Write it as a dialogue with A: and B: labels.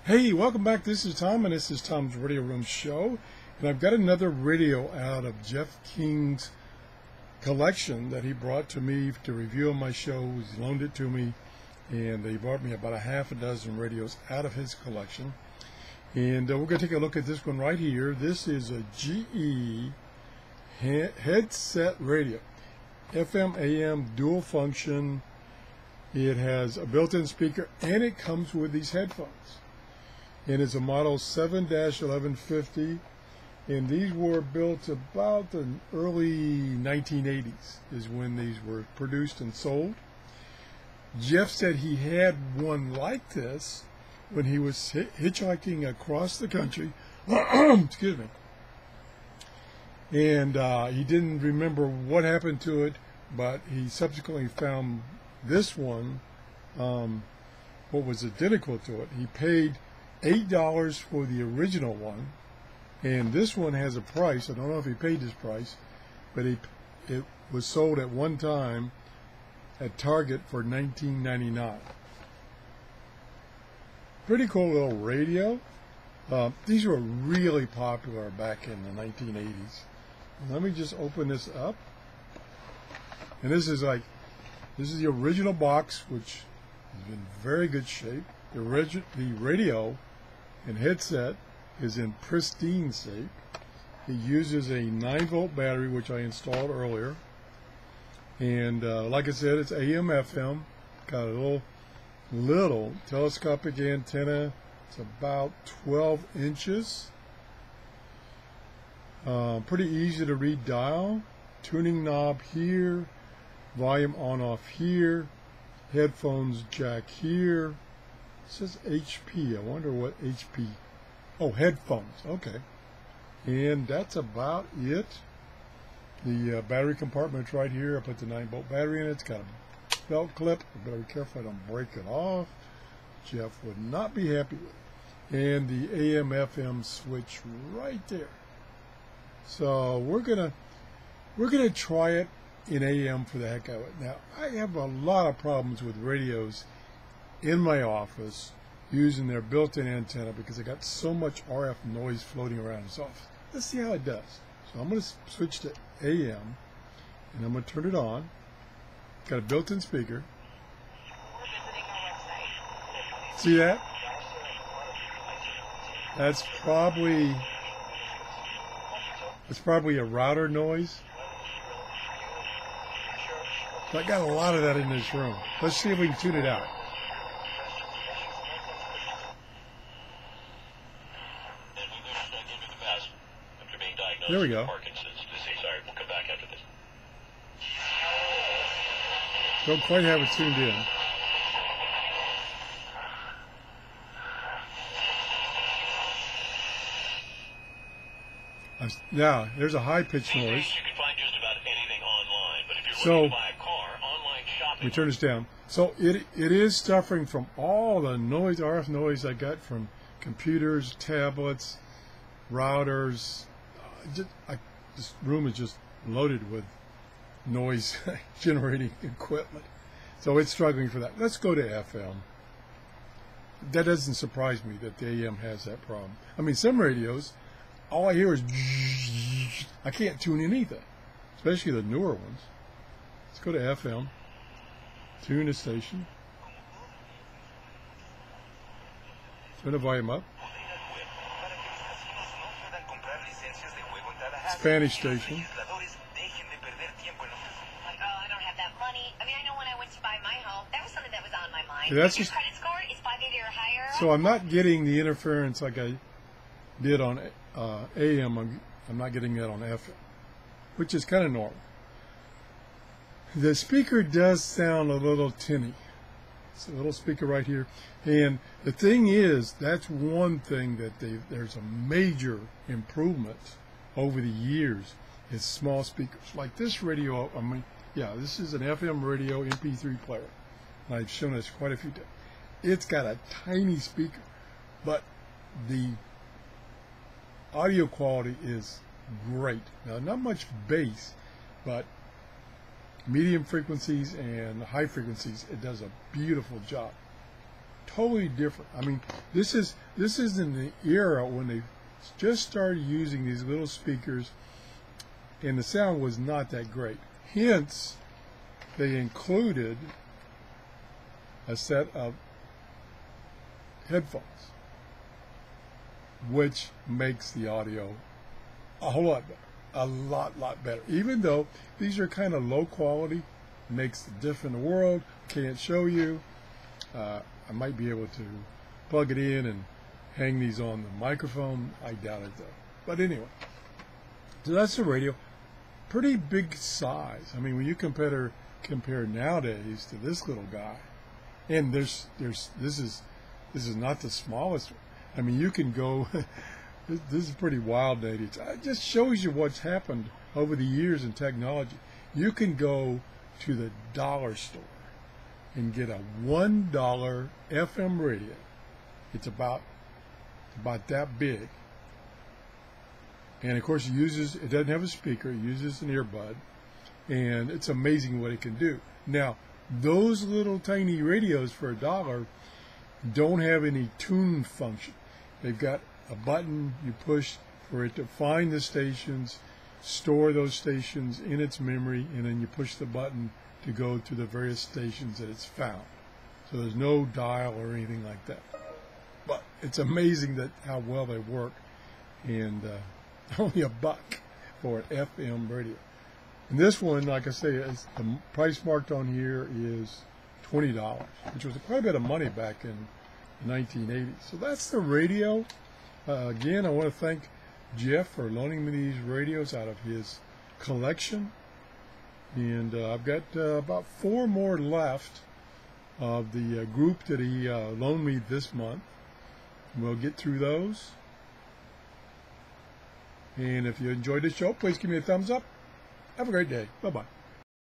A: Hey, welcome back. This is Tom, and this is Tom's Radio Room Show. And I've got another radio out of Jeff King's collection that he brought to me to review on my show. He loaned it to me, and he brought me about a half a dozen radios out of his collection. And we're going to take a look at this one right here. This is a GE headset radio, FM, AM, dual function. It has a built-in speaker, and it comes with these headphones. And it's a model 7-1150, and these were built about the early 1980s is when these were produced and sold. Jeff said he had one like this when he was hitchhiking across the country. Excuse me. And he didn't remember what happened to it, but he subsequently found this one, what was identical to it. He paid $8 for the original one, and this one has a price. I don't know if he paid this price, but it was sold at one time at Target for $19.99. Pretty cool little radio. These were really popular back in the 1980s. Let me just open this up, and this is the original box, which is in very good shape. The radio and headset is in pristine shape. It uses a 9-volt battery, which I installed earlier. And like I said, it's AM, FM. Got a little telescopic antenna. It's about 12 inches. Pretty easy to read dial. Tuning knob here. Volume on off here. Headphones jack here. It says HP. I wonder what HP. Oh, headphones. Okay. And that's about it. The battery compartment's right here. I put the 9-volt battery in it. It's got a belt clip. I better be careful I don't break it off. Jeff would not be happy with it. And the AM FM switch right there. So we're gonna try it in AM for the heck of it. Now, I have a lot of problems with radios in my office using their built-in antenna because I got so much RF noise floating around this office. Let's see how it does. So I'm going to switch to AM, and I'm going to turn it on. Got a built-in speaker. See that? That's probably a router noise. I got a lot of that in this room. Let's see if we can tune it out. There we go. We'll come back after this. Don't quite have it tuned in. Yeah, there's a high-pitched noise. You can find just about anything online, but if you're looking to buy a car, online shopping. We turn this down. So it is suffering from all the noise, RF noise I got from computers, tablets, routers. This room is just loaded with noise generating equipment, so it's struggling for that. Let's go to FM. That doesn't surprise me that the AM has that problem. I mean, some radios, all I hear is I can't tune in anything, especially the newer ones. Let's go to FM. Tune the station. Turn the volume up. Spanish station.
B: Like, oh, I don't have that money. I mean, I know when I went to buy my home, that was something that was on my mind.
A: Yeah, that's
B: your credit score is 580 or higher.
A: So I'm not getting the interference like I did on AM. I'm not getting that on FM, which is kind of normal. The speaker does sound a little tinny. It's a little speaker right here. And the thing is, that's one thing that there's a major improvement over the years is small speakers. Like this radio, I mean, yeah, this is an FM radio MP3 player. And I've shown this quite a few times. It's got a tiny speaker, but the audio quality is great. Now, not much bass, but medium frequencies and high frequencies, it does a beautiful job. totally different. I mean, this is in the era when they just started using these little speakers, and the sound was not that great. Hence, they included a set of headphones, which makes the audio a whole lot better, a lot better. Even though these are kind of low quality, makes the difference in the world. Can't show you. I might be able to plug it in and hang these on the microphone. I doubt it though. But anyway, so that's the radio. Pretty big size. I mean, when you compare nowadays to this little guy, and this is not the smallest one. I mean, you can go. This is pretty wild, ladies. It just shows you what's happened over the years in technology. You can go to the dollar store and get a $1 FM radio. It's about that big. And of course, it doesn't have a speaker. It uses an earbud, and it's amazing what it can do. Now, those little tiny radios for $1 don't have any tune function. They've got a button you push for it to find the stations, store those stations in its memory, and then you push the button to go to the various stations that it's found. So there's no dial or anything like that. But it's amazing how well they work, and only $1 for an FM radio. And this one, like I say, the price marked on here is $20, which was quite a bit of money back in the 1980s. So that's the radio. Again, I want to thank Jeff for loaning me these radios out of his collection. And I've got about 4 more left of the group that he loaned me this month. We'll get through those. And if you enjoyed the show, please give me a thumbs up. Have a great day. Bye-bye.